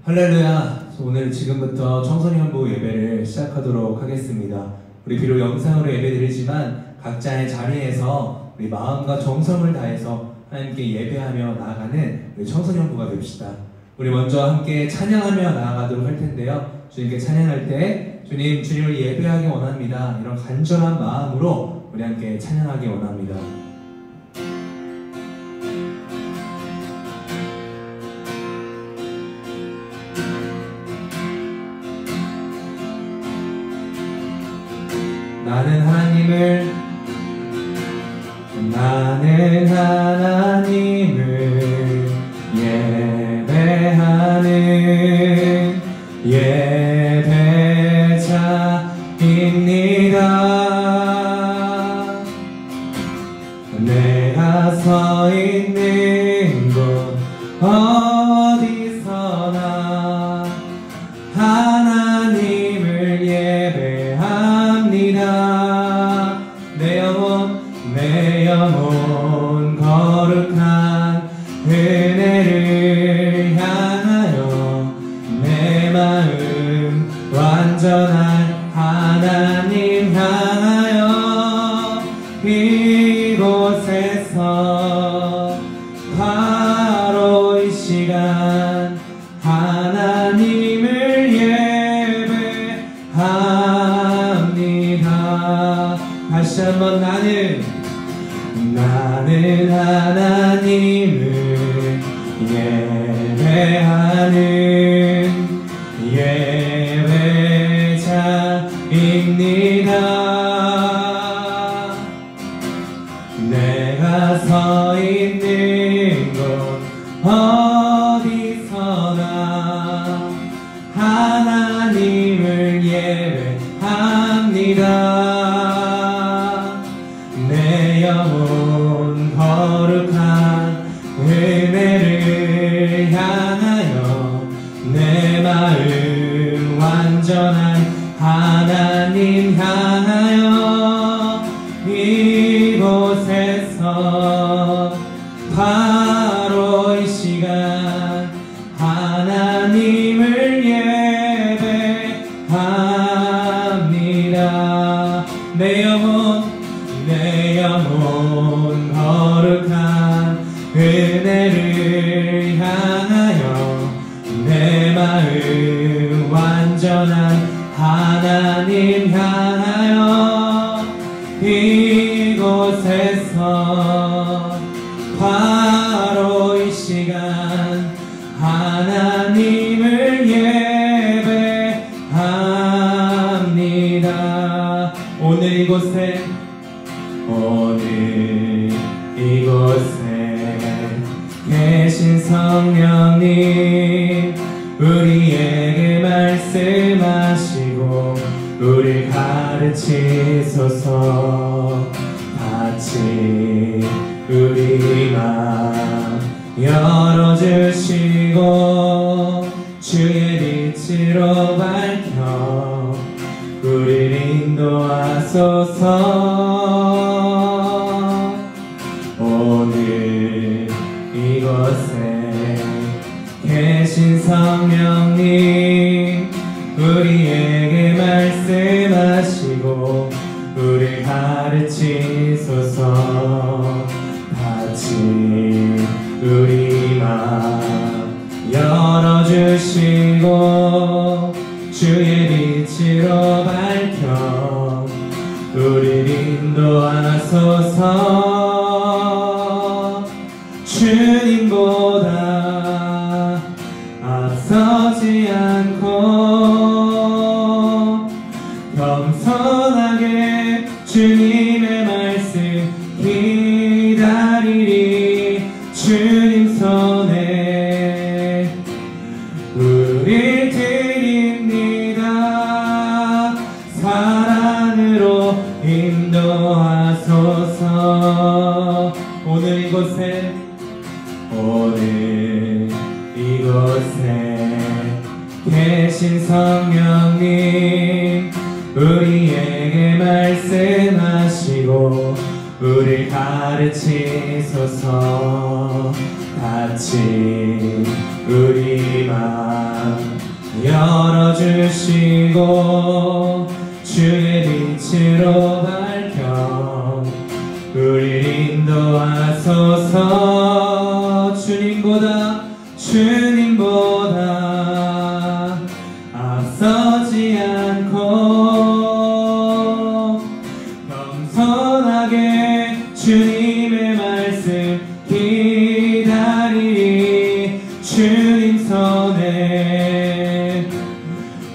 할렐루야. 오늘 지금부터 청소년부 예배를 시작하도록 하겠습니다. 우리 비록 영상으로 예배드리지만 각자의 자리에서 우리 마음과 정성을 다해서 하나님께 예배하며 나아가는 우리 청소년부가 됩시다. 우리 먼저 함께 찬양하며 나아가도록 할 텐데요. 주님께 찬양할 때 주님, 주님을 예배하기 원합니다. 이런 간절한 마음으로 우리 함께 찬양하기 원합니다. 나는 하나님을 예배하는 예배자입니다. 내가 서 있는 곳 어디서나 하나님을 예배합니다. 내 영혼 거룩한 은혜를 향하여 내 마음 완전한 하나님 향하여 이곳에서 바로 이 시간 하나님을 예배합니다. 다시 한번 나는 하나님을 예배하는 예배자입니다. 내가 서 있는 곳 어디서나 하나님을 예배합니다. 내 영혼 거룩한 은혜를 향하여 내 마음 완전한 하나님 향하여 이곳에서 바로 이 시간 하나님을 예배합니다. 내 영혼 거룩한 은혜를 향하여 내 마음 완전한 하나님 향하여 이곳에서 바로 이 시간 하나님을 예배합니다. 오늘 이곳에 계신 성령님 우리에게 말씀하시고 우리 가르치소서. 같이 우리 마음 열어주시고 주의 빛으로 밝혀 우리를 인도하소서. 오늘 이곳에 계신 성령님 우리에게 말씀하시고 우리 가르치소서. 같이 우리 마음 열어주시고 주의 빛으로 밝혀 우리를 인도하소서. 주님보다 앞서지 않고 겸손하게 주님의 말씀 기다리리. 주님 손에 우릴 드립니다. 사랑으로 인도하소서. 오늘 이곳에 계신 성령님 우리에게 말씀하시고 우릴 가르치소서. 같이 우리 맘 열어주시고 주의 빛으로 밝혀 우릴 인도하소서. 주님보다 앞서지 않고 겸손하게 주님의 말씀 기다리리. 주님 손에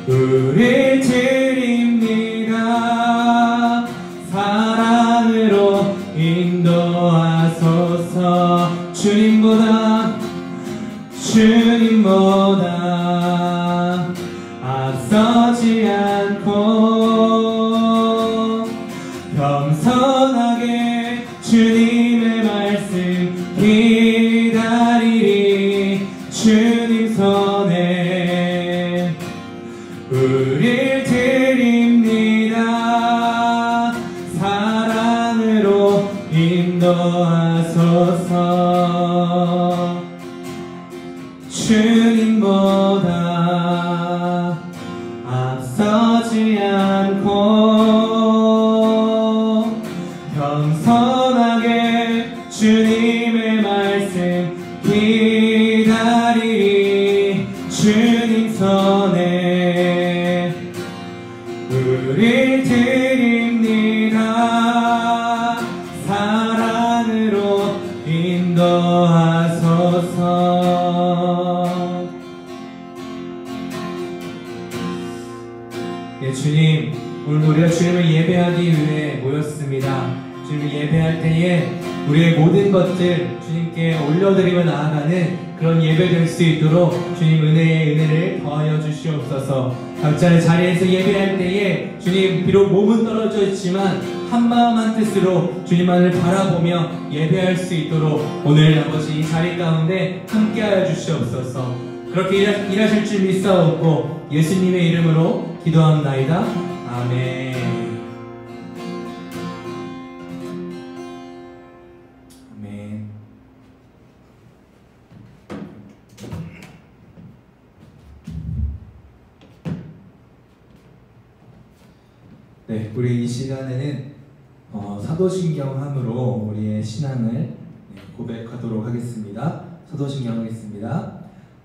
우릴 드립니다. 사랑으로 인도하소서. 주님보다 앞서지 않고 겸손하게 주님의 말씀 기다리리. 주님 손에 우릴 드립니다. 사랑으로 인도하소서. 주님보다 앞서지 않고 겸손하게 주님의 말씀 기다리리. 주님 손에 우릴 드립니다. 사랑으로 인도하소서. 네, 주님, 오늘 우리가 주님을 예배하기 위해 모였습니다. 주님을 예배할 때에 우리의 모든 것들 주님께 올려드리며 나아가는 그런 예배 될 수 있도록 주님 은혜를 더하여 주시옵소서. 각자의 자리에서 예배할 때에 주님, 비록 몸은 떨어져 있지만 한마음 한뜻으로 주님만을 바라보며 예배할 수 있도록 오늘 아버지 이 자리 가운데 함께하여 주시옵소서. 그렇게 일하실 줄 믿사옵고 예수님의 이름으로 기도합나이다. 아멘. 아멘. 네, 우리 이 시간에는 사도신경함으로 우리의 신앙을 고백하도록 하겠습니다. 사도신경 하겠습니다.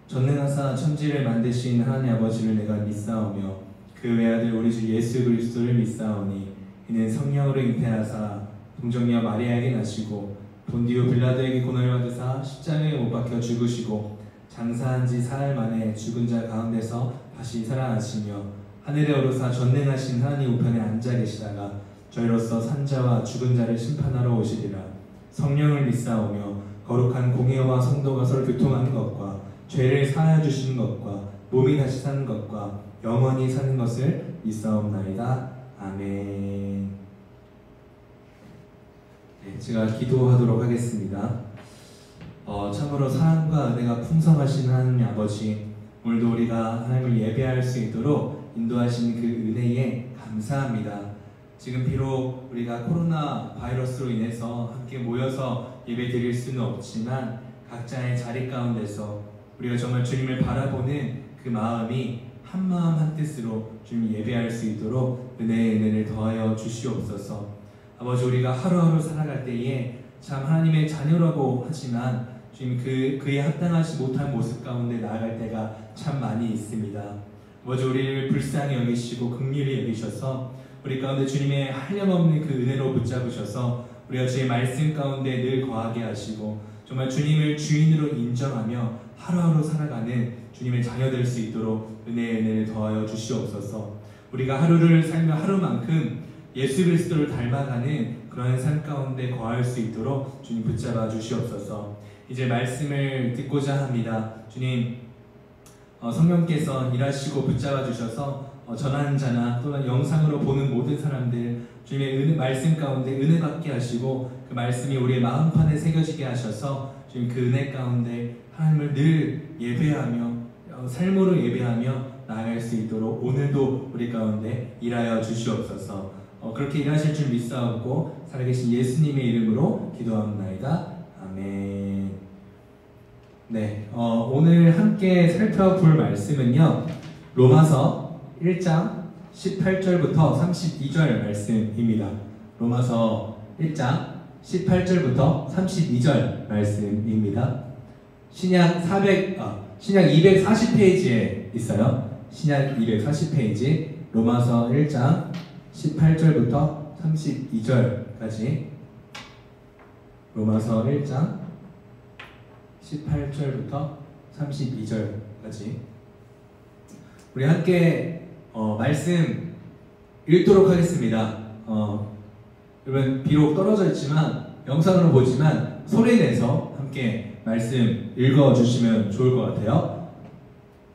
전능하사 천지를 만드신 하나님 아버지를 내가 믿사오며 그 외아들 우리 주 예수 그리스도를 믿사오니 이는 성령으로 잉태하사 동정녀 마리아에게 나시고 본디오 빌라도에게 고난을 받으사 십자가에 못 박혀 죽으시고 장사한 지 사흘 만에 죽은 자 가운데서 다시 살아나시며 하늘에 오르사 전능하신 하나님 우편에 앉아 계시다가 저희로서 산자와 죽은 자를 심판하러 오시리라. 성령을 믿사오며 거룩한 공회와 성도가 서로 교통하는 것과 죄를 사하여 주시는 것과 몸이 다시 사는 것과 영원히 사는 것을 믿사옵나이다. 아멘. 네, 제가 기도하도록 하겠습니다. 참으로 사랑과 은혜가 풍성하신 하나님 아버지, 오늘도 우리가 하나님을 예배할 수 있도록 인도하신 그 은혜에 감사합니다. 지금 비록 우리가 코로나 바이러스로 인해서 함께 모여서 예배 드릴 수는 없지만 각자의 자리 가운데서 우리가 정말 주님을 바라보는 그 마음이 한마음 한뜻으로 주님 예배할 수 있도록 은혜를 더하여 주시옵소서. 아버지, 우리가 하루하루 살아갈 때에 참 하나님의 자녀라고 하지만 주님 그에 합당하지 못한 모습 가운데 나아갈 때가 참 많이 있습니다. 아버지, 우리를 불쌍히 여기시고 긍휼히 여기셔서 우리 가운데 주님의 한량없는 그 은혜로 붙잡으셔서 우리가 주의 말씀 가운데 늘 거하게 하시고 정말 주님을 주인으로 인정하며 하루하루 살아가는 주님의 자녀 될 수 있도록 은혜를 더하여 주시옵소서. 우리가 하루를 살며 하루만큼 예수 그리스도를 닮아가는 그러한 삶 가운데 거할 수 있도록 주님 붙잡아 주시옵소서. 이제 말씀을 듣고자 합니다. 주님, 성령께서 일하시고 붙잡아 주셔서 전하는 자나 또는 영상으로 보는 모든 사람들 주님의 말씀 가운데 은혜 받게 하시고 그 말씀이 우리의 마음판에 새겨지게 하셔서 주님 그 은혜 가운데 하나님을 늘 예배하며 삶으로 예배하며 나아갈 수 있도록 오늘도 우리 가운데 일하여 주시옵소서. 그렇게 일하실 줄 믿사옵고 살아계신 예수님의 이름으로 기도합나이다. 아멘. 네, 오늘 함께 살펴볼 말씀은요, 로마서 1장 18절부터 32절 말씀입니다. 로마서 1장 18절부터 32절 말씀입니다. 신약 240페이지에 있어요. 신약 240페이지 로마서 1장 18절부터 32절까지, 로마서 1장 18절부터 32절까지 우리 함께 말씀 읽도록 하겠습니다. 여러분 비록 떨어져 있지만 영상으로 보지만 소리 내서 함께 말씀 읽어주시면 좋을 것 같아요.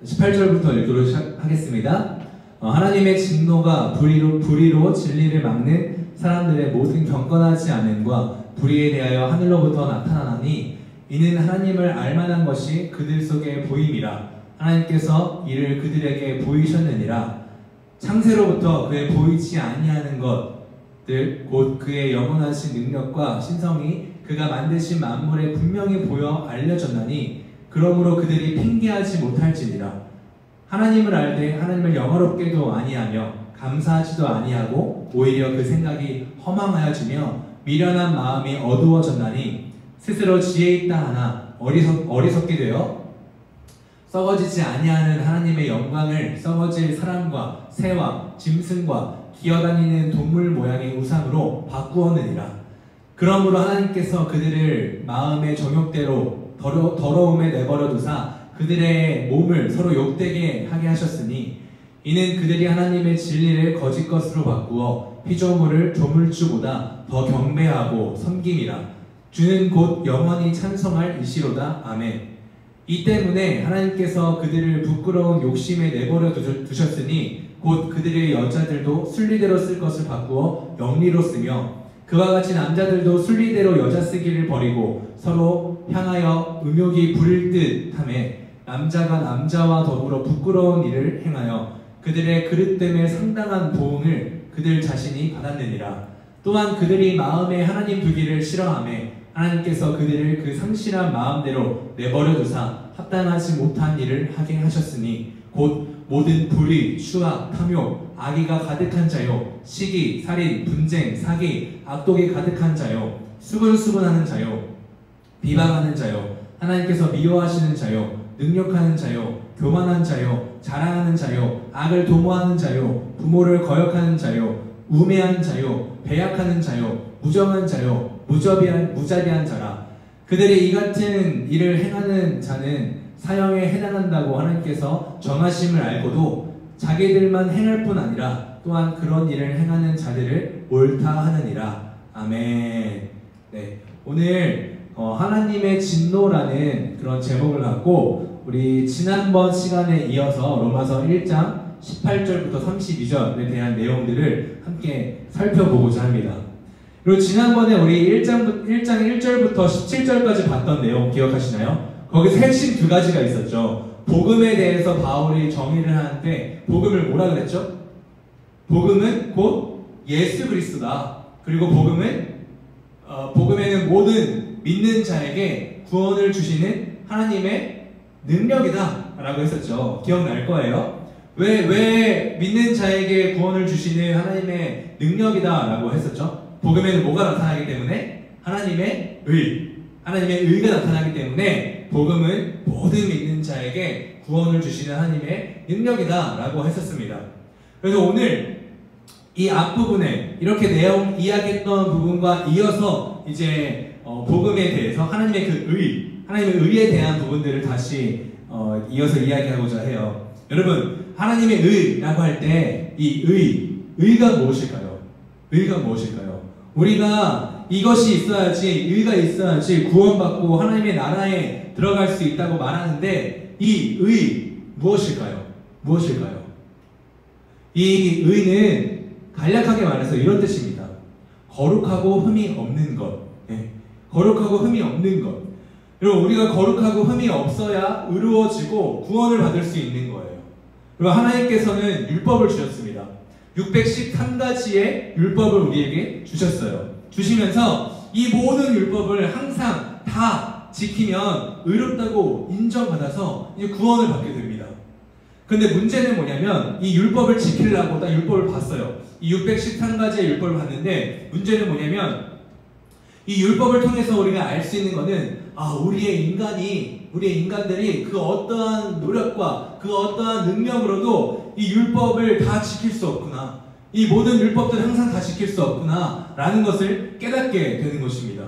18절부터 읽도록 하겠습니다. 하나님의 진노가 불의로 진리를 막는 사람들의 모든 경건하지 않음과 불의에 대하여 하늘로부터 나타나니 이는 하나님을 알만한 것이 그들 속에 보임이라. 하나님께서 이를 그들에게 보이셨느니라. 창세로부터 그의 보이지 아니하는 것들 곧 그의 영원하신 능력과 신성이 그가 만드신 만물에 분명히 보여 알려졌나니 그러므로 그들이 핑계하지 못할지니라. 하나님을 알되 하나님을 영화롭게도 아니하며 감사하지도 아니하고 오히려 그 생각이 허망하여지며 미련한 마음이 어두워졌나니 스스로 지혜 있다 하나 어리석게 되어 썩어지지 아니하는 하나님의 영광을 썩어질 사람과 새와 짐승과 기어다니는 동물 모양의 우상으로 바꾸었느니라. 그러므로 하나님께서 그들을 마음의 정욕대로 더러움에 내버려 두사 그들의 몸을 서로 욕되게 하게 하셨으니 이는 그들이 하나님의 진리를 거짓 것으로 바꾸어 피조물을 조물주보다 더 경배하고 섬김이라. 주는 곧 영원히 찬송할 이시로다. 아멘. 이 때문에 하나님께서 그들을 부끄러운 욕심에 내버려 두셨으니 곧 그들의 여자들도 순리대로 쓸 것을 바꾸어 영리로 쓰며 그와 같이 남자들도 순리대로 여자 쓰기를 버리고 서로 향하여 음욕이 부릴 듯하며 남자가 남자와 더불어 부끄러운 일을 행하여 그들의 그릇됨에 상당한 보응을 그들 자신이 받았느니라. 또한 그들이 마음에 하나님 두기를 싫어하며 하나님께서 그들을 그 상실한 마음대로 내버려 두사 합당하지 못한 일을 하게 하셨으니 곧 모든 불의, 추악, 탐욕, 악의가 가득한 자요, 시기, 살인, 분쟁, 사기, 악독이 가득한 자요, 수근수근하는 자요, 비방하는 자요, 하나님께서 미워하시는 자요, 능력하는 자요, 교만한 자요, 자랑하는 자요, 악을 도모하는 자요, 부모를 거역하는 자요, 우매한 자요, 배약하는 자요, 무정한 자요, 무자비한 자라. 그들이 이 같은 일을 행하는 자는 사형에 해당한다고 하나님께서 정하심을 알고도 자기들만 행할 뿐 아니라 또한 그런 일을 행하는 자들을 옳다 하느니라. 아멘. 네, 오늘 하나님의 진노라는 그런 제목을 갖고 우리 지난번 시간에 이어서 로마서 1장 18절부터 32절에 대한 내용들을 함께 살펴보고자 합니다. 그리고 지난번에 우리 1장 1절부터 17절까지 봤던 내용 기억하시나요? 거기서 핵심 두 가지가 있었죠. 복음에 대해서 바울이 정의를 하는데 복음을 뭐라 그랬죠? 복음은 곧 예수 그리스도다. 그리고 복음에는 모든 믿는 자에게 구원을 주시는 하나님의 능력이다 라고 했었죠. 기억날 거예요. 왜 믿는 자에게 구원을 주시는 하나님의 능력이다 라고 했었죠? 복음에는 뭐가 나타나기 때문에? 하나님의 의가 나타나기 때문에 복음은 모든 믿는 자에게 구원을 주시는 하나님의 능력이다 라고 했었습니다. 그래서 오늘 이 앞부분에 이렇게 내용 이야기했던 부분과 이어서 이제 복음에 대해서 하나님의 하나님의 의에 대한 부분들을 다시 이어서 이야기하고자 해요. 여러분, 하나님의 의라고 할 때 이 의가 무엇일까요? 의가 무엇일까요? 우리가 이것이 있어야지, 의가 있어야지 구원받고 하나님의 나라에 들어갈 수 있다고 말하는데 이 의 무엇일까요? 이 의는 간략하게 말해서 이런 뜻입니다. 거룩하고 흠이 없는 것. 거룩하고 흠이 없는 것. 여러분, 우리가 거룩하고 흠이 없어야 의로워지고 구원을 받을 수 있는 거예요. 그리고 하나님께서는 율법을 주셨습니다. 613가지의 율법을 우리에게 주셨어요. 주시면서 이 모든 율법을 항상 다 지키면 의롭다고 인정받아서 이제 구원을 받게 됩니다. 근데 문제는 뭐냐면 이 율법을 지키려고 딱 율법을 봤어요. 이 613가지의 율법을 봤는데 문제는 뭐냐면 이 율법을 통해서 우리가 알 수 있는 거는 우리의 인간들이 그 어떠한 노력과 그 어떠한 능력으로도 이 율법을 다 지킬 수 없구나. 이 모든 율법들을 항상 다 지킬 수 없구나 라는 것을 깨닫게 되는 것입니다.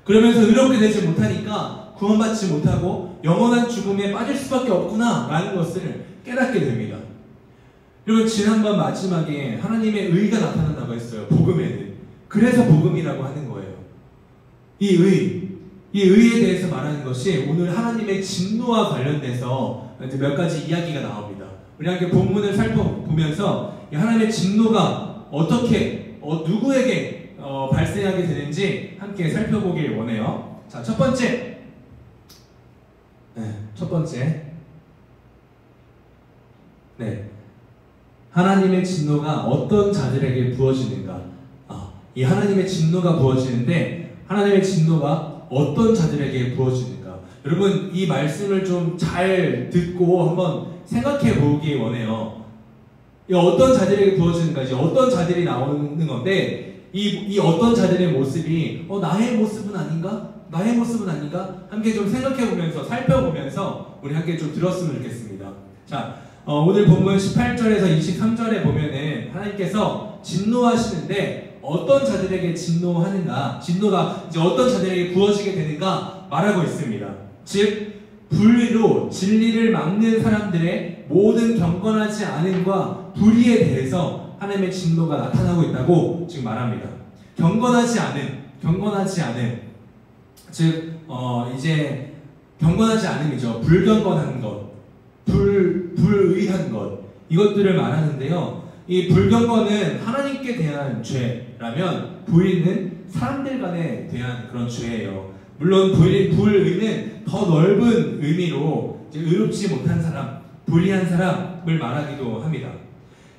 그러면서 의롭게 되지 못하니까 구원받지 못하고 영원한 죽음에 빠질 수밖에 없구나 라는 것을 깨닫게 됩니다. 여러분, 지난번 마지막에 하나님의 의가 나타난다고 했어요. 복음에는. 그래서 복음이라고 하는 거예요. 이 의에 대해서 말하는 것이 오늘 하나님의 진노와 관련돼서 이제 몇 가지 이야기가 나옵니다. 우리 함께 본문을 살펴보면서 하나님의 진노가 어떻게 누구에게 발생하게 되는지 함께 살펴보길 원해요. 자, 첫 번째. 하나님의 진노가 어떤 자들에게 부어지는가? 이 하나님의 진노가 부어지는데 하나님의 진노가 어떤 자들에게 부어지는가? 여러분, 이 말씀을 좀 잘 듣고 한번 생각해 보기 원해요. 어떤 자들에게 부어지는가? 이제 어떤 자들이 나오는 건데 이 어떤 자들의 모습이 나의 모습은 아닌가? 나의 모습은 아닌가? 함께 좀 생각해 보면서 살펴보면서 우리 함께 좀 들었으면 좋겠습니다. 자, 오늘 본문 18절에서 23절에 보면은 하나님께서 진노하시는데 어떤 자들에게 진노하는가, 진노가 이제 어떤 자들에게 부어지게 되는가 말하고 있습니다. 즉 불의로 진리를 막는 사람들의 모든 경건하지 않음과 불의에 대해서 하나님의 진노가 나타나고 있다고 지금 말합니다. 경건하지 않음. 즉 이제 경건하지 않음이죠. 불경건한 것, 불의한 것, 이것들을 말하는데요. 이 불경건은 하나님께 대한 죄라면 불의는 사람들 간에 대한 그런 죄예요. 물론 불의는 더 넓은 의미로 이제 의롭지 못한 사람, 불의한 사람을 말하기도 합니다.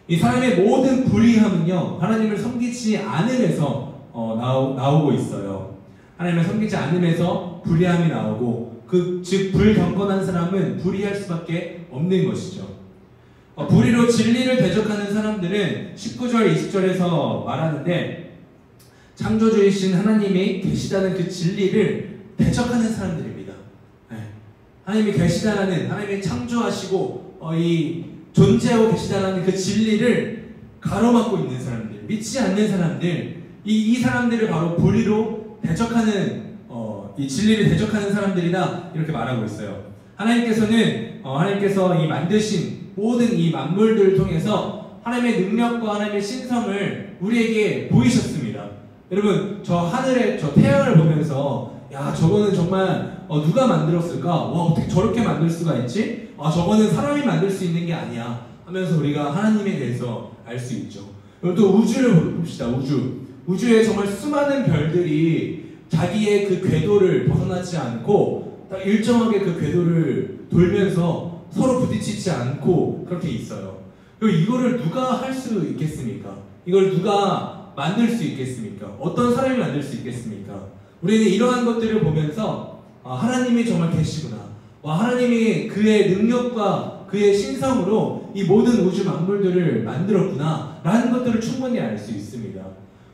이 사람의 모든 불의함은요, 하나님을 섬기지 않음에서 나오고 있어요. 하나님을 섬기지 않음에서 불의함이 나오고, 즉 불경건한 사람은 불의할 수밖에 없는 것이죠. 불의로 진리를 대적하는 사람들은 19절, 20절에서 말하는데 창조주이신 하나님이 계시다는 그 진리를 대적하는 사람들입니다. 하나님이 계시다라는, 하나님이 창조하시고 이 존재하고 계시다라는 그 진리를 가로막고 있는 사람들, 믿지 않는 사람들, 이 사람들을 바로 불의로 대적하는 이 진리를 대적하는 사람들이다, 이렇게 말하고 있어요. 하나님께서 이 만드신 모든 이 만물들을 통해서 하나님의 능력과 하나님의 신성을 우리에게 보이셨습니다. 여러분, 저 하늘에 저 태양을 보면서 저거는 정말 누가 만들었을까? 어떻게 저렇게 만들 수가 있지? 저거는 사람이 만들 수 있는 게 아니야 하면서 우리가 하나님에 대해서 알 수 있죠. 여러분, 또 우주를 봅시다. 우주에 정말 수많은 별들이 자기의 그 궤도를 벗어나지 않고 딱 일정하게 그 궤도를 돌면서 서로 부딪히지 않고 그렇게 있어요. 그리고 이거를 누가 할 수 있겠습니까? 이걸 누가 만들 수 있겠습니까? 어떤 사람이 만들 수 있겠습니까? 우리는 이러한 것들을 보면서 하나님이 정말 계시구나, 하나님이 그의 능력과 그의 신성으로 이 모든 우주 만물들을 만들었구나 라는 것들을 충분히 알 수 있습니다.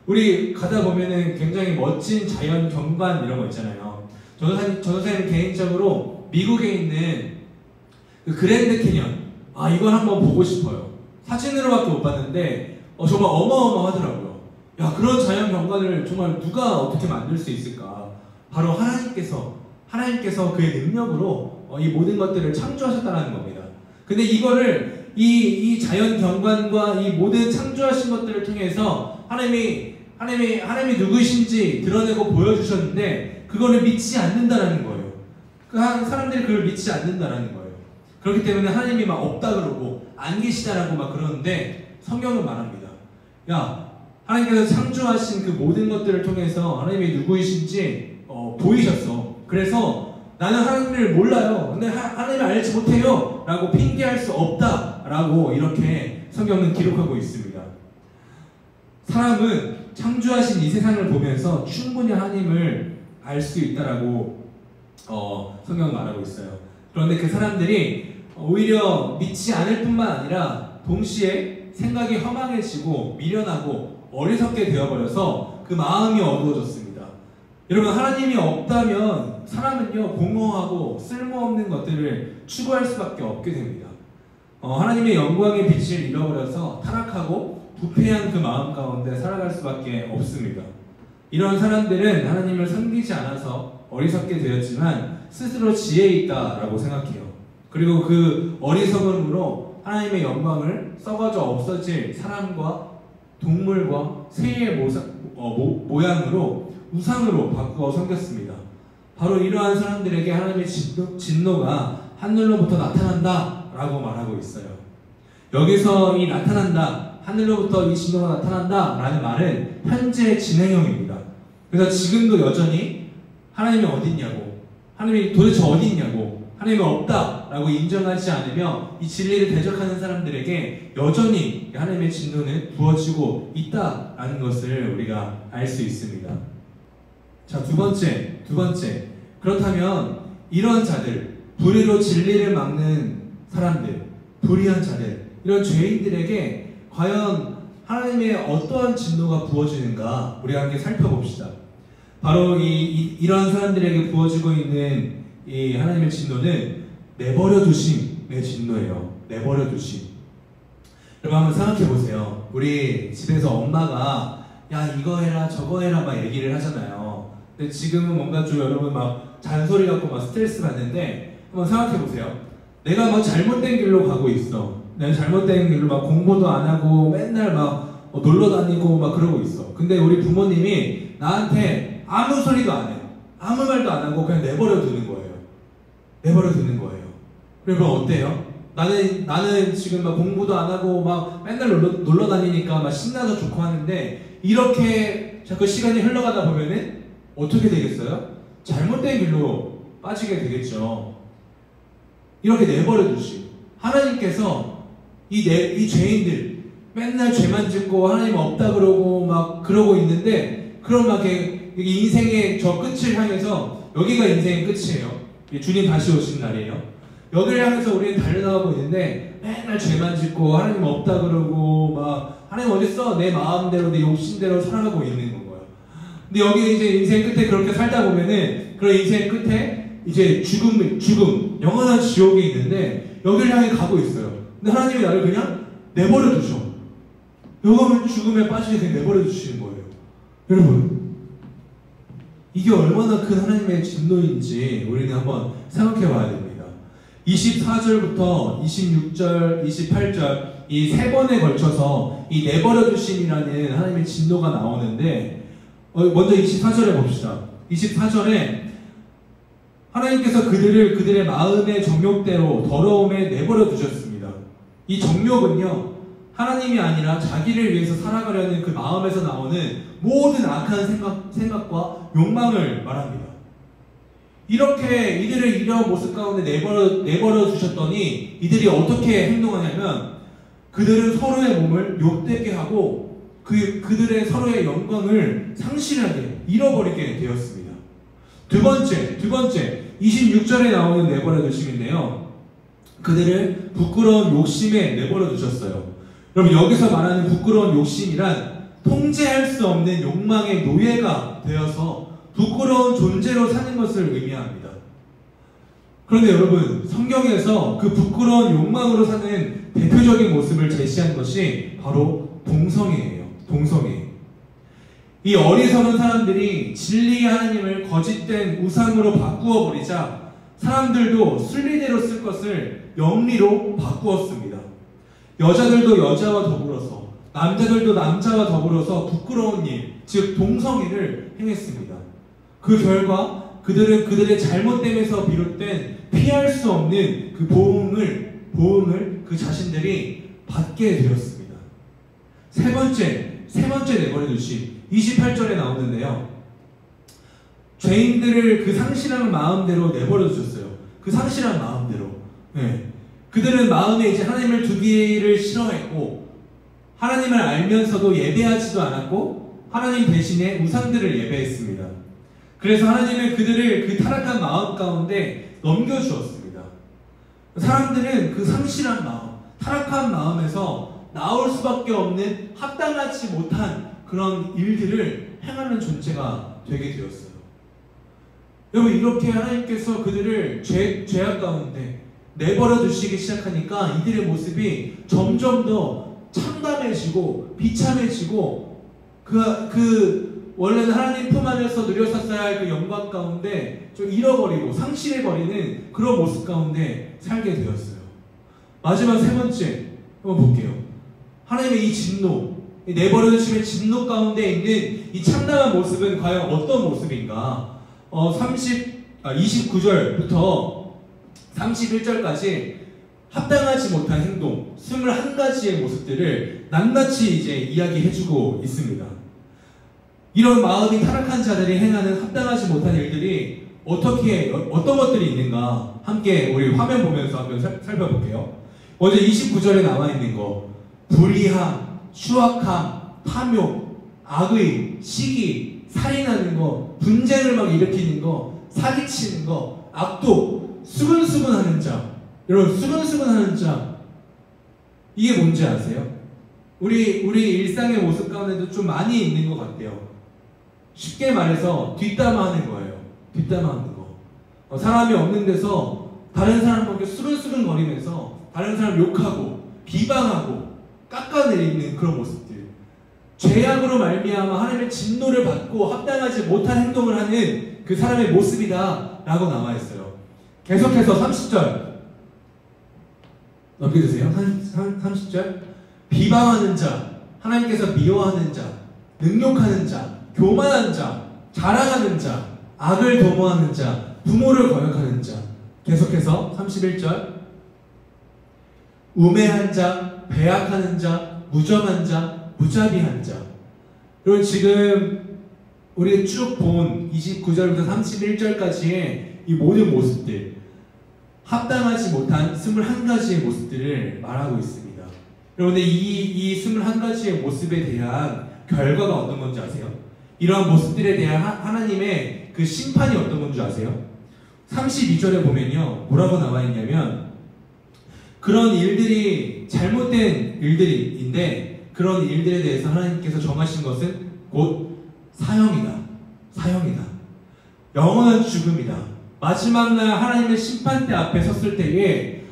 우리 가다 보면은 굉장히 멋진 자연 경관 이런 거 있잖아요. 전도사님 개인적으로 미국에 있는 그 그랜드 캐년, 이걸 한번 보고 싶어요. 사진으로밖에 못 봤는데 정말 어마어마하더라고요. 그런 자연 경관을 정말 누가 어떻게 만들 수 있을까? 바로 하나님께서 그의 능력으로 이 모든 것들을 창조하셨다는 겁니다. 근데 이거를 이 자연 경관과 이 모든 창조하신 것들을 통해서 하나님이 누구이신지 드러내고 보여주셨는데 그거를 믿지 않는다라는 거예요. 사람들이 그걸 믿지 않는다라는 거예요. 그렇기 때문에 하나님이 막 없다 그러고 안 계시다라고 막 그러는데 성경은 말합니다. 하나님께서 창조하신 그 모든 것들을 통해서 하나님이 누구이신지 보이셨어. 그래서 나는 하나님을 몰라요, 근데 하나님을 알지 못해요 라고 핑계할 수 없다 라고 이렇게 성경은 기록하고 있습니다. 사람은 창조하신 이 세상을 보면서 충분히 하나님을 알 수 있다라고 성경 말하고 있어요. 그런데 그 사람들이 오히려 믿지 않을 뿐만 아니라 동시에 생각이 허망해지고 미련하고 어리석게 되어버려서 그 마음이 어두워졌습니다. 여러분, 하나님이 없다면 사람은요 공허하고 쓸모없는 것들을 추구할 수밖에 없게 됩니다. 하나님의 영광의 빛을 잃어버려서 타락하고 부패한 그 마음 가운데 살아갈 수밖에 없습니다. 이런 사람들은 하나님을 섬기지 않아서 어리석게 되었지만 스스로 지혜 있다라고 생각해요. 그리고 그 어리석음으로 하나님의 영광을 썩어져 없어질 사람과 동물과 새의 모양으로 우상으로 바꾸어 섬겼습니다. 바로 이러한 사람들에게 하나님의 진노가 하늘로부터 나타난다 라고 말하고 있어요. 여기서 이 나타난다, 하늘로부터 이 진노가 나타난다 라는 말은 현재 진행형입니다. 그래서 지금도 여전히 하나님이 어디 있냐고, 하나님이 도대체 어디 있냐고, 하나님이 없다 라고 인정하지 않으며 이 진리를 대적하는 사람들에게 여전히 하나님의 진노는 부어지고 있다라는 것을 우리가 알 수 있습니다. 자, 두 번째. 그렇다면 이런 자들, 불의로 진리를 막는 사람들, 불의한 자들, 이런 죄인들에게 과연 하나님의 어떠한 진노가 부어지는가 우리가 함께 살펴봅시다. 바로 이런 사람들에게 부어지고 있는 이 하나님의 진노는 내버려 두심의 진노예요. 내버려 두심. 여러분, 한번 생각해 보세요. 우리 집에서 엄마가 야 이거 해라 저거 해라 막 얘기를 하잖아요. 근데 지금은 뭔가 좀 여러분 막 잔소리 갖고 막 스트레스 받는데 한번 생각해 보세요. 내가 막 잘못된 길로 가고 있어. 내가 잘못된 길로 막 공부도 안 하고 맨날 막 놀러 다니고 막 그러고 있어. 근데 우리 부모님이 나한테 아무 소리도 안 해. 아무 말도 안 하고 그냥 내버려 두는 거예요. 내버려 두는 거예요. 그러면 어때요? 나는 지금 막 공부도 안 하고 막 맨날 놀러 다니니까 막 신나서 좋고 하는데 이렇게 자꾸 시간이 흘러가다 보면은 어떻게 되겠어요? 잘못된 길로 빠지게 되겠죠. 이렇게 내버려 두시. 하나님께서 이 죄인들 맨날 죄만 짓고 하나님 없다 그러고 막 그러고 있는데 그런 막 인생의 저 끝을 향해서 여기가 인생의 끝이에요. 주님 다시 오신 날이에요. 여기를 향해서 우리는 달려나가고 있는데 맨날 죄만 짓고 하나님 없다 그러고 막 하나님 어딨어? 내 마음대로 내 욕심대로 살아가고 있는 거예요. 근데 여기 이제 인생 끝에 그렇게 살다 보면은 그런 인생 끝에 이제 죽음, 영원한 지옥이 있는데 여기를 향해 가고 있어요. 근데 하나님이 나를 그냥 내버려 두셔. 여기면 죽음에 빠지게 그냥 내버려 두시는 거예요. 여러분, 이게 얼마나 큰 하나님의 진노인지 우리는 한번 생각해 봐야 됩니다. 24절부터 26절, 28절 이 세 번에 걸쳐서 이 내버려 두심이라는 하나님의 진노가 나오는데 먼저 24절에 봅시다. 24절에 하나님께서 그들의 마음의 정욕대로 더러움에 내버려 두셨습니다. 이 정욕은요, 하나님이 아니라 자기를 위해서 살아가려는 그 마음에서 나오는 모든 악한 생각과 욕망을 말합니다. 이렇게 이들을 이런 모습 가운데 내버려 두셨더니 이들이 어떻게 행동하냐면 그들은 서로의 몸을 욕되게 하고 그들의 서로의 영광을 상실하게 잃어버리게 되었습니다. 두 번째 26절에 나오는 내버려 두심인데요. 그들을 부끄러운 욕심에 내버려 두셨어요. 여러분, 여기서 말하는 부끄러운 욕심이란 통제할 수 없는 욕망의 노예가 되어서 부끄러운 존재로 사는 것을 의미합니다. 그런데 여러분, 성경에서 그 부끄러운 욕망으로 사는 대표적인 모습을 제시한 것이 바로 동성애예요. 동성애. 이 어리석은 사람들이 진리의 하나님을 거짓된 우상으로 바꾸어 버리자 사람들도 순리대로 쓸 것을 영리로 바꾸었습니다. 여자들도 여자와 더불어서, 남자들도 남자와 더불어서 부끄러운 일, 즉 동성애를 행했습니다. 그 결과 그들은 그들의 잘못됨에서 비롯된 피할 수 없는 그 보응을 그 자신들이 받게 되었습니다. 세 번째 내버려 두심 28절에 나오는데요. 죄인들을 그 상실한 마음대로 내버려 두셨어요. 그 상실한 마음대로. 네. 그들은 마음에 이제 하나님을 두기를 싫어했고 하나님을 알면서도 예배하지도 않았고 하나님 대신에 우상들을 예배했습니다. 그래서 하나님은 그들을 그 타락한 마음 가운데 넘겨주었습니다. 사람들은 그 상실한 마음, 타락한 마음에서 나올 수밖에 없는 합당하지 못한 그런 일들을 행하는 존재가 되게 되었어요. 여러분, 이렇게 하나님께서 그들을 죄악 가운데 내버려 두시기 시작하니까 이들의 모습이 점점 더 참담해지고 비참해지고 원래는 하나님 품 안에서 누렸었어야 할 그 영광 가운데 좀 잃어버리고 상실해버리는 그런 모습 가운데 살게 되었어요. 마지막 세 번째 한번 볼게요. 하나님의 이 진노, 내버려 두심의 진노 가운데 있는 이 참담한 모습은 과연 어떤 모습인가? 29절부터 31절까지 합당하지 못한 행동 21가지의 모습들을 낱낱이 이제 이야기해주고 있습니다. 이런 마음이 타락한 자들이 행하는 합당하지 못한 일들이 어떤 것들이 있는가 함께 우리 화면 보면서 한번 살펴볼게요. 먼저 29절에 나와 있는 거, 불의함, 추악함, 탐욕, 악의, 시기, 살인하는 거, 분쟁을 막 일으키는 거, 사기치는 거, 악독, 수근수근하는 자. 여러분, 수근수근하는 자, 이게 뭔지 아세요? 우리 일상의 모습 가운데도 좀 많이 있는 것 같아요. 쉽게 말해서 뒷담화하는 거예요. 뒷담화하는 거. 사람이 없는 데서 다른 사람과 수근수근거리면서 다른 사람 욕하고 비방하고 깎아내리는 그런 모습들. 죄악으로 말미암아 하나님의 진노를 받고 합당하지 못한 행동을 하는 그 사람의 모습이다 라고 나와 있어요. 계속해서 30절 넘겨주세요. 30절. 비방하는 자, 하나님께서 미워하는 자, 능욕하는 자, 교만한 자, 자랑하는 자, 악을 도모하는 자, 부모를 거역하는 자. 계속해서 31절. 우매한 자, 배약하는 자, 무정한 자, 무자비한 자. 여러분, 지금 우리가 쭉 본 29절부터 31절까지의 이 모든 모습들, 합당하지 못한 21가지의 모습들을 말하고 있습니다. 여러분, 이 21가지의 모습에 대한 결과가 어떤 건지 아세요? 이러한 모습들에 대한 하나님의 그 심판이 어떤 건지 아세요? 32절에 보면요, 뭐라고 나와 있냐면, 그런 일들이 잘못된 일들인데 그런 일들에 대해서 하나님께서 정하신 것은 곧 사형이다. 사형이다. 영원한 죽음이다. 마지막 날 하나님의 심판대 앞에 섰을 때에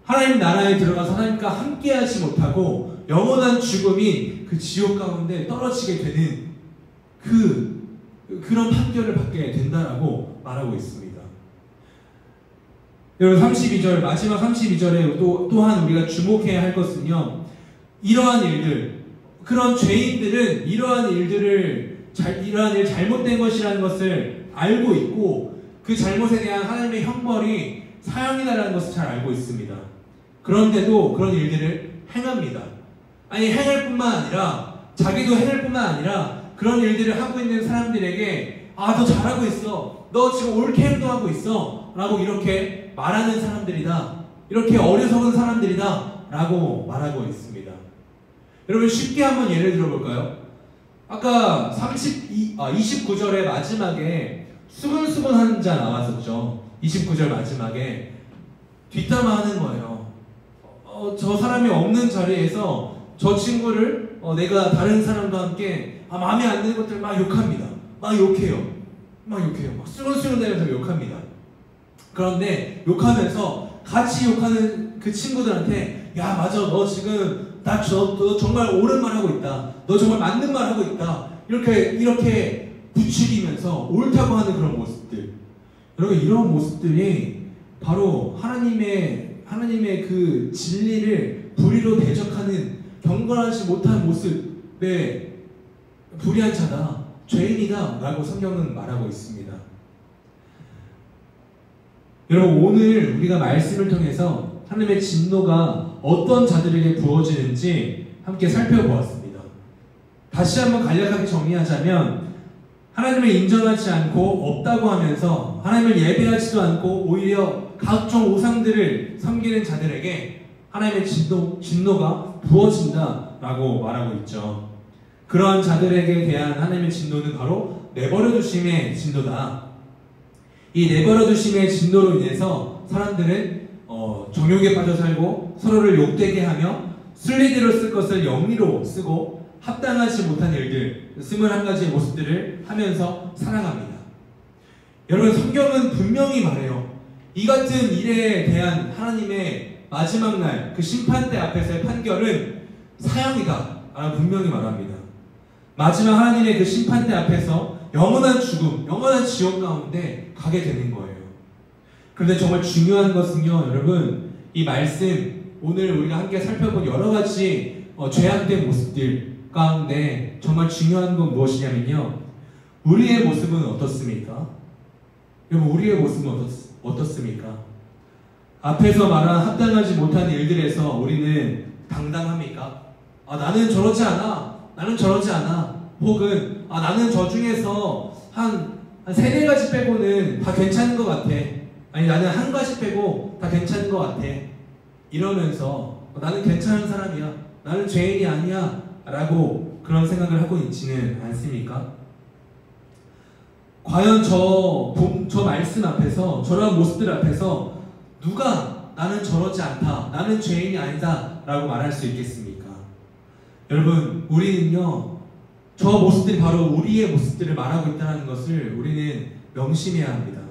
하나님 나라에 들어가서 하나님과 함께하지 못하고 영원한 죽음이 그 지옥 가운데 떨어지게 되는 그런 판결을 받게 된다라고 말하고 있습니다. 여러분, 32절, 마지막 32절에 또한 우리가 주목해야 할 것은요, 이러한 일들, 그런 죄인들은 이러한 일 잘못된 것이라는 것을 알고 있고 그 잘못에 대한 하나님의 형벌이 사형이다라는 것을 잘 알고 있습니다. 그런데도 그런 일들을 행합니다. 아니, 행할 뿐만 아니라 자기도 행할 뿐만 아니라 그런 일들을 하고 있는 사람들에게 너 잘하고 있어, 너 지금 옳게 행동하고 있어 라고 이렇게 말하는 사람들이다, 이렇게 어리석은 사람들이다 라고 말하고 있습니다. 여러분, 쉽게 한번 예를 들어볼까요? 아까 29절의 마지막에 수근수근하는 자 나왔었죠. 29절 마지막에 뒷담화하는 거예요. 저 사람이 없는 자리에서 저 친구를 내가 다른 사람과 함께 마음에 안 드는 것들 막 욕합니다. 막 욕해요. 막 수근수근대면서 욕합니다. 그런데 욕하면서 같이 욕하는 그 친구들한테, 야, 맞아, 너 지금 너 정말 옳은 말 하고 있다, 너 정말 맞는 말 하고 있다, 이렇게 부추기면서 옳다고 하는 그런 모습들. 여러분, 이런 모습들이 바로 하나님의 그 진리를 불의로 대적하는 경건하지 못한 모습의 불의한 자다, 죄인이다 라고 성경은 말하고 있습니다. 여러분, 오늘 우리가 말씀을 통해서 하나님의 진노가 어떤 자들에게 부어지는지 함께 살펴보았습니다. 다시 한번 간략하게 정리하자면, 하나님을 인정하지 않고 없다고 하면서 하나님을 예배하지도 않고 오히려 각종 우상들을 섬기는 자들에게 하나님의 진노가 부어진다 라고 말하고 있죠. 그런 자들에게 대한 하나님의 진노는 바로 내버려 두심의 진노다. 이 내버려 두심의 진노로 인해서 사람들은 정욕에 빠져 살고 서로를 욕되게 하며 순리대로 쓸 것을 영리로 쓰고 합당하지 못한 일들, 21가지의 모습들을 하면서 살아갑니다. 여러분, 성경은 분명히 말해요. 이 같은 일에 대한 하나님의 마지막 날, 그 심판대 앞에서의 판결은 사형이다 라고 분명히 말합니다. 마지막 하나님의 그 심판대 앞에서 영원한 죽음, 영원한 지옥 가운데 가게 되는 거예요. 그런데 정말 중요한 것은요, 여러분, 이 말씀, 오늘 우리가 함께 살펴본 여러 가지 죄악된 모습들 가운데 정말 중요한 건 무엇이냐면요, 우리의 모습은 어떻습니까? 여러분, 우리의 모습은 어떻습니까? 앞에서 말한 합당하지 못한 일들에서 우리는 당당합니까? 나는 저러지 않아. 나는 저러지 않아. 혹은 나는 저 중에서 한 3-4가지 빼고는 다 괜찮은 것 같아. 아니, 나는 한 가지 빼고 다 괜찮은 것 같아. 이러면서 나는 괜찮은 사람이야. 나는 죄인이 아니야. 라고 그런 생각을 하고 있지는 않습니까? 과연 저 말씀 앞에서, 저런 모습들 앞에서 누가 나는 저러지 않다, 나는 죄인이 아니다 라고 말할 수 있겠습니까? 여러분, 우리는요, 저 모습들이 바로 우리의 모습들을 말하고 있다는 것을 우리는 명심해야 합니다.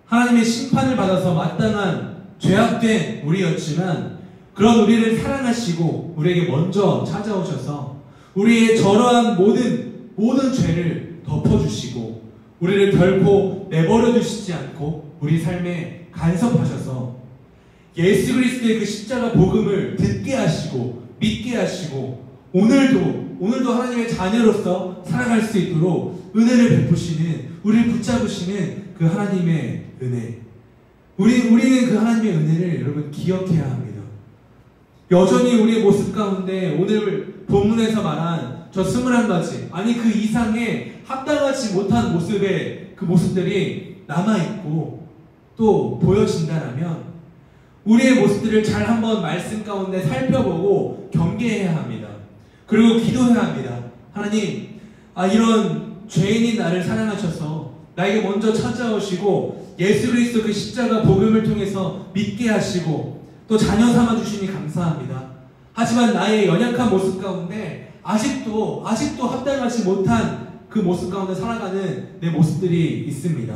하나님의 심판을 받아서 마땅한 죄악된 우리였지만, 그런 우리를 사랑하시고 우리에게 먼저 찾아오셔서 우리의 저러한 모든 죄를 덮어주시고 우리를 결코 내버려 두시지 않고 우리 삶에 간섭하셔서 예수 그리스도의 그 십자가 복음을 듣게 하시고 믿게 하시고 오늘도 하나님의 자녀로서 살아갈 수 있도록 은혜를 베푸시는, 우리를 붙잡으시는 그 하나님의 은혜, 우리는 그 하나님의 은혜를 여러분 기억해야 합니다. 여전히 우리의 모습 가운데 오늘 본문에서 말한 저 21가지, 아니 그 이상의 합당하지 못한 모습의 그 모습들이 남아있고 또 보여진다라면 우리의 모습들을 잘 한번 말씀 가운데 살펴보고 경계해야 합니다. 그리고 기도해야 합니다. 하나님, 이런 죄인인 나를 사랑하셔서 나에게 먼저 찾아오시고 예수 그리스도 그 십자가 복음을 통해서 믿게 하시고 또 자녀 삼아주시니 감사합니다. 하지만 나의 연약한 모습 가운데 아직도 합당하지 못한 그 모습 가운데 살아가는 내 모습들이 있습니다.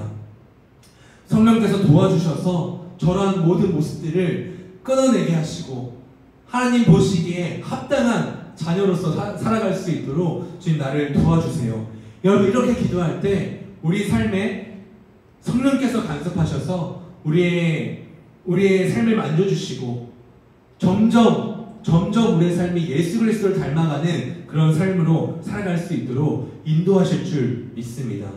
성령께서 도와주셔서 저러한 모든 모습들을 끊어내게 하시고 하나님 보시기에 합당한 자녀로서 살아갈 수 있도록 주님 나를 도와주세요. 여러분, 이렇게 기도할 때 우리 삶에 성령께서 간섭하셔서 우리의 삶을 만져주시고 점점 우리의 삶이 예수 그리스도를 닮아가는 그런 삶으로 살아갈 수 있도록 인도하실 줄 믿습니다.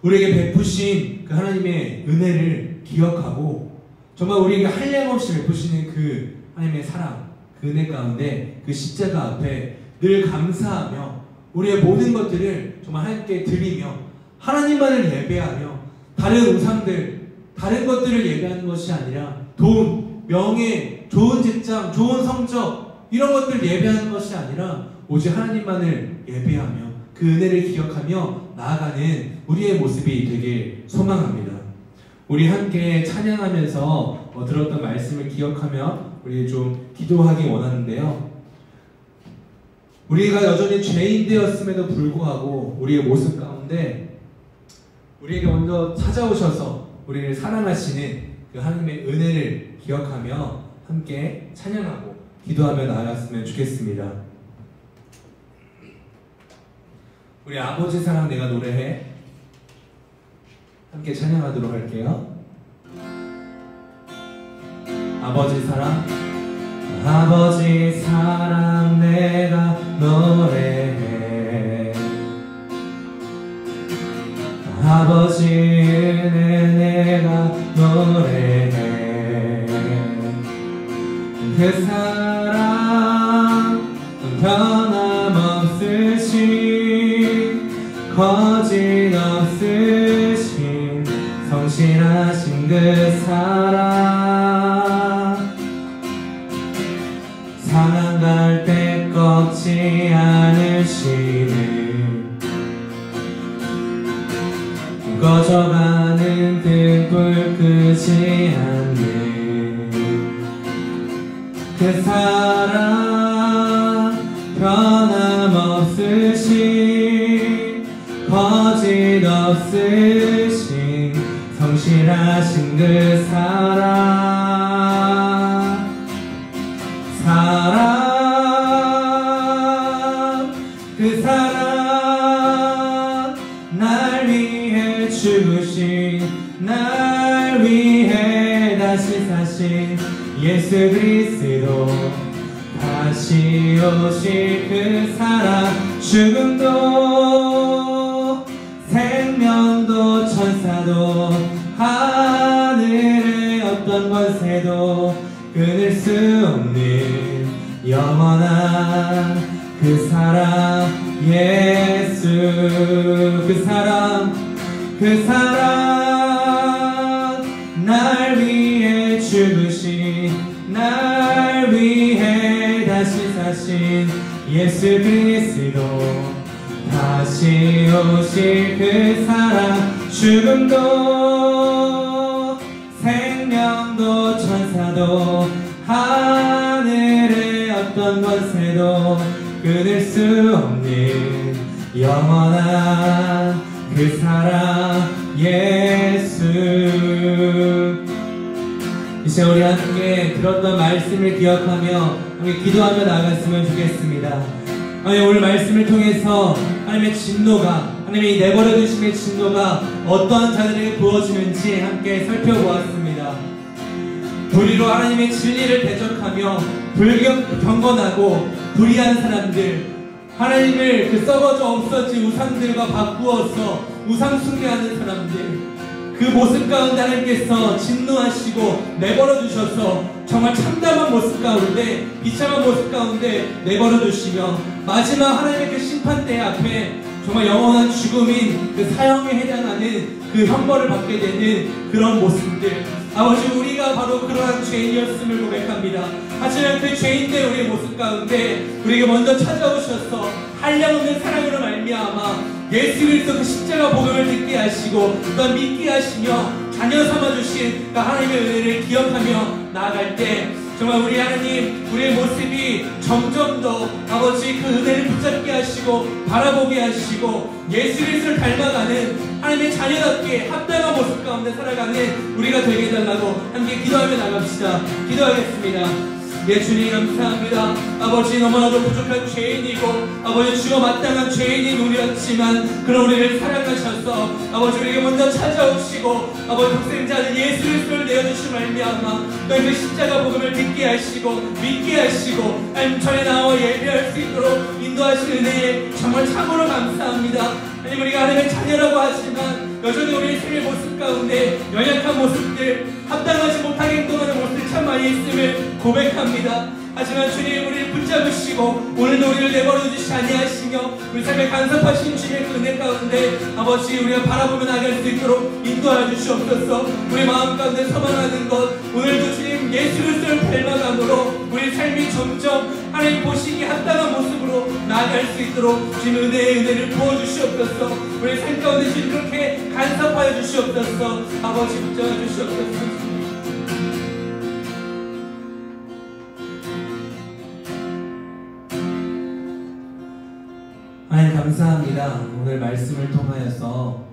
우리에게 베푸신 그 하나님의 은혜를 기억하고 정말 우리에게 한량없이 베푸시는 그 하나님의 사랑, 그 은혜 가운데 그 십자가 앞에 늘 감사하며 우리의 모든 것들을 정말 하나님께 드리며 하나님만을 예배하며 다른 우상들, 다른 것들을 예배하는 것이 아니라 돈, 명예, 좋은 직장, 좋은 성적 이런 것들 예배하는 것이 아니라 오직 하나님만을 예배하며 그 은혜를 기억하며 나아가는 우리의 모습이 되길 소망합니다. 우리 함께 찬양하면서 들었던 말씀을 기억하며 우리 좀 기도하기 원하는데요. 우리가 여전히 죄인 되었음에도 불구하고 우리의 모습 가운데 우리에게 먼저 찾아오셔서 우리를 사랑하시는 그 하나님의 은혜를 기억하며 함께 찬양하고 기도하며 나아갔으면 좋겠습니다. 우리 아버지 사랑 내가 노래해 함께 찬양하도록 할게요. 아버지 사랑 내가 노래해 아버지 은혜 내가 노래해 그 사랑 변함없으신 거짓없으신 성실하신 그 사랑 상한 갈 때 스쳐가는 등불 끄지 않는 그 사랑 변함없으신 거짓 없으신 성실하신 그 사랑 그 사랑 날 위해 죽으신 날 위해 다시 사신 예수 그리스도 다시 오실 그 사랑 죽음도 생명도 천사도 하늘의 어떤 권세도 끊을 수 없는 영원한 그 사랑 예수 그 사랑 날 위해 죽으신 날 위해 다시 사신 예수 그리스도 다시 오실 그 사랑 죽음도 생명도 천사도 하늘의 어떤 권세도 끊을 수 없는 영원한 그 사랑 예수. 이제 우리 함께 들었던 말씀을 기억하며 함께 기도하며 나아갔으면 좋겠습니다. 오늘 말씀을 통해서 하나님의 진노가 하나님의 내버려 두심의 진노가 어떠한 자들에게 부어지는지 함께 살펴보았습니다. 불의로 하나님의 진리를 대적하며 경건하고 불의한 사람들, 하나님을 그 썩어져 없어진 우상들과 바꾸어서 우상 숭배하는 사람들, 그 모습 가운데 하나님께서 진노하시고 내버려 두셔서 정말 참담한 모습 가운데, 비참한 모습 가운데 내버려 두시며 마지막 하나님의 그 심판대 앞에 정말 영원한 죽음인 그 사형에 해당하는 그 형벌을 받게 되는 그런 모습들, 아버지 우리가 바로 그러한 죄인이었음을 고백합니다. 하지만 그 죄인된 우리의 모습 가운데 우리에게 먼저 찾아오셔서 한량없는 사랑으로 말미암아 예수 그리스도 그 십자가 복음을 듣게 하시고 또한 믿게 하시며 자녀 삼아주신 그 하나님의 은혜를 기억하며 나아갈 때 정말 우리 하나님, 우리의 모습이 점점 더 아버지 그 은혜를 붙잡게 하시고 바라보게 하시고 예수 그리스도를 닮아가는 하나님의 자녀답게 합당한 모습 가운데 살아가는 우리가 되게 해달라고 함께 기도하며 나갑시다. 기도하겠습니다. 예, 주님 감사합니다. 아버지 너무나도 부족한 죄인이고 아버지 주여 마땅한 죄인인 우리였지만 그런 우리를 사랑하셔서 아버지 우리에게 먼저 찾아오시고 아버지 독생자는 예수 그리스도를 내어주신 말미암아 그 십자가 복음을 듣게 하시고 믿게 하시고 하나님 전에 나와 예배할 수 있도록 인도하시는 은혜에 정말 참으로 감사합니다. 하나님 우리가 하나님의 자녀라고 하지만 여전히 우리의 삶의 모습 가운데 연약한 모습들, 합당하지 못하게 행동하는 모습들 참 많이 있음을 고백합니다. 하지만 주님 우리를 붙잡으시고 오늘도 우리를 내버려 두시지 아니하시며 우리 삶에 간섭하신 주님의 그 은혜 가운데 아버지 우리가 바라보며 나갈 수 있도록 인도하여 주시옵소서. 우리 마음 가운데 소망하는 것 오늘도 주님 예수 그리스도를 닮아감으로 우리 삶이 점점 하나님 보시기에 합당한 모습으로 나아갈 수 있도록 주님 은혜의 은혜를 부어주시옵소서. 우리 삶 가운데 주님 그렇게 간섭하여 주시옵소서. 아버지 붙잡아 주시옵소서. 하나님 감사합니다. 오늘 말씀을 통하여서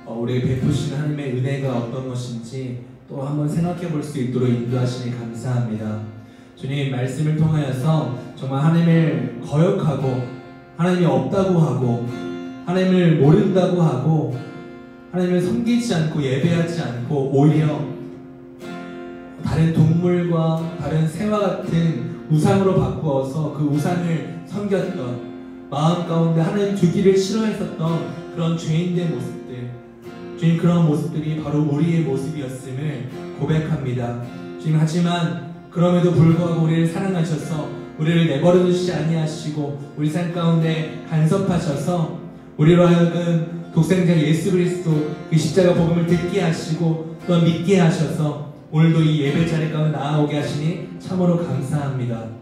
우리에게 베푸시는 하나님의 은혜가 어떤 것인지 또 한번 생각해 볼 수 있도록 인도하시니 감사합니다. 주님 말씀을 통하여서 정말 하나님을 거역하고 하나님이 없다고 하고 하나님을 모른다고 하고 하나님을 섬기지 않고 예배하지 않고 오히려 다른 동물과 다른 새와 같은 우상으로 바꾸어서 그 우상을 섬겼던 마음 가운데 하나님 두기를 싫어했었던 그런 죄인된 모습들, 주님 그런 모습들이 바로 우리의 모습이었음을 고백합니다. 주님 하지만 그럼에도 불구하고 우리를 사랑하셔서 우리를 내버려 두시지 아니하시고 우리 삶 가운데 간섭하셔서 우리로 하여금 독생자 예수 그리스도 그 십자가 복음을 듣게 하시고 또 믿게 하셔서 오늘도 이 예배 자리 가운데 나아오게 하시니 참으로 감사합니다.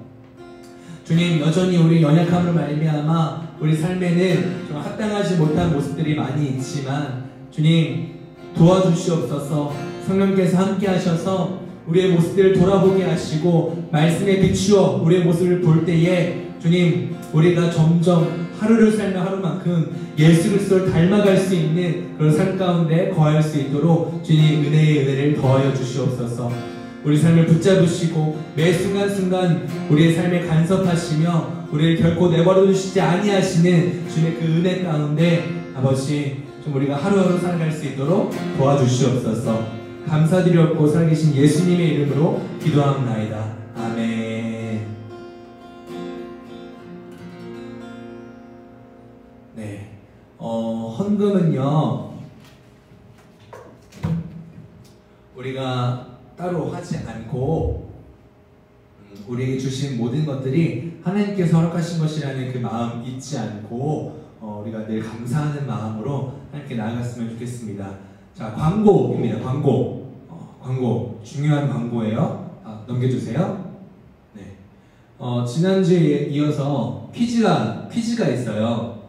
주님 여전히 우리 연약함으로 말미암아 우리 삶에는 좀 합당하지 못한 모습들이 많이 있지만 주님 도와주시옵소서. 성령께서 함께 하셔서 우리의 모습들을 돌아보게 하시고 말씀에 비추어 우리의 모습을 볼 때에 주님 우리가 점점 하루를 살며 하루만큼 예수 그리스도를 닮아갈 수 있는 그런 삶 가운데 거할 수 있도록 주님 은혜의 은혜를 더하여 주시옵소서. 우리 삶을 붙잡으시고 매 순간순간 우리의 삶에 간섭하시며 우리를 결코 내버려 두시지 아니하시는 주님의 그 은혜 가운데 아버지 좀 우리가 하루하루 살아갈 수 있도록 도와주시옵소서. 감사드렸고 살아계신 예수님의 이름으로 기도합나이다. 아멘. 네, 헌금은요 우리가 따로 하지 않고 우리에게 주신 모든 것들이 하나님께서 허락하신 것이라는 그 마음 잊지 않고 우리가 늘 감사하는 마음으로 하나님께 나아갔으면 좋겠습니다. 자, 광고입니다. 광고 중요한 광고예요. 넘겨주세요. 네. 지난주에 이어서 퀴즈가 있어요.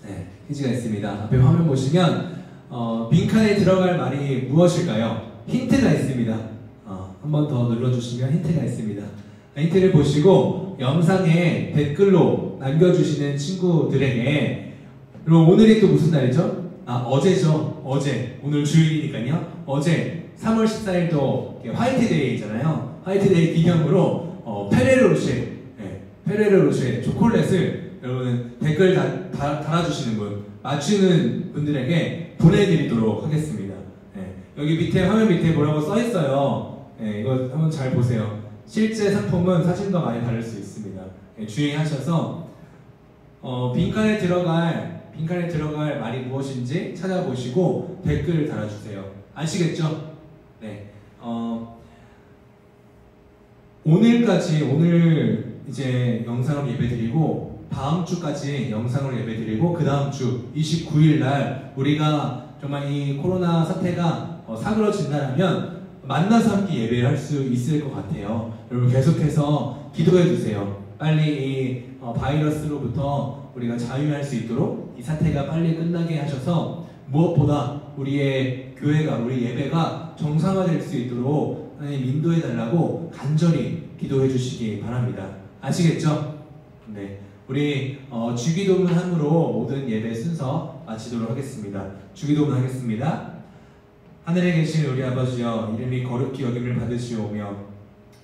네, 퀴즈가 있습니다. 앞에 화면 보시면 빈칸에 들어갈 말이 무엇일까요? 힌트가 있습니다. 한 번 더 눌러주시면 힌트가 있습니다. 힌트를 보시고 영상에 댓글로 남겨주시는 친구들에게, 그리고 오늘이 또 무슨 날이죠? 어제죠. 어제. 오늘 주일이니까요. 어제 3월 14일도 화이트데이잖아요. 화이트데이 기념으로 페레로 로쉐 초콜릿을 여러분 댓글 달아주시는 분, 맞추는 분들에게 보내드리도록 하겠습니다. 네. 여기 밑에 화면 밑에 뭐라고 써있어요. 네, 이거 한번 잘 보세요. 실제 상품은 사진과 많이 다를 수 있습니다. 네, 주의하셔서 빈칸에 들어갈 말이 무엇인지 찾아보시고 댓글을 달아주세요. 아시겠죠? 네. 오늘 이제 영상으로 예배드리고 다음 주까지 영상으로 예배드리고 그 다음 주 29일 날 우리가 정말 이 코로나 사태가 사그러진다면 만나서 함께 예배를 할 수 있을 것 같아요. 여러분 계속해서 기도해 주세요. 빨리 이 바이러스로부터 우리가 자유할 수 있도록 이 사태가 빨리 끝나게 하셔서 무엇보다 우리의 교회가, 우리 예배가 정상화될 수 있도록 하나님 인도해 달라고 간절히 기도해 주시기 바랍니다. 아시겠죠? 네, 우리 주기도문함으로 모든 예배 순서 마치도록 하겠습니다. 주기도문 하겠습니다. 하늘에 계신 우리 아버지여, 이름이 거룩히 여김을 받으시오며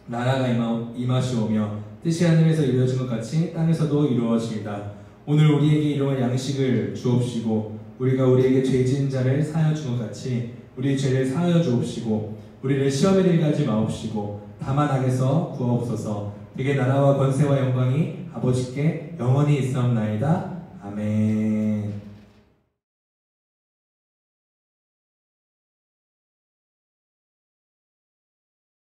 나라가 임하시오며 뜻이 하늘에서 이루어진 것 같이 땅에서도 이루어지이다. 오늘 우리에게 일용할 양식을 주옵시고 우리가 우리에게 죄 지은 자를 사하여 준 것 같이 우리 죄를 사하여 주옵시고 우리를 시험에 들게 하지 마옵시고 다만 악에서 구하옵소서. 그게 나라와 권세와 영광이 아버지께 영원히 있사옵나이다. 아멘.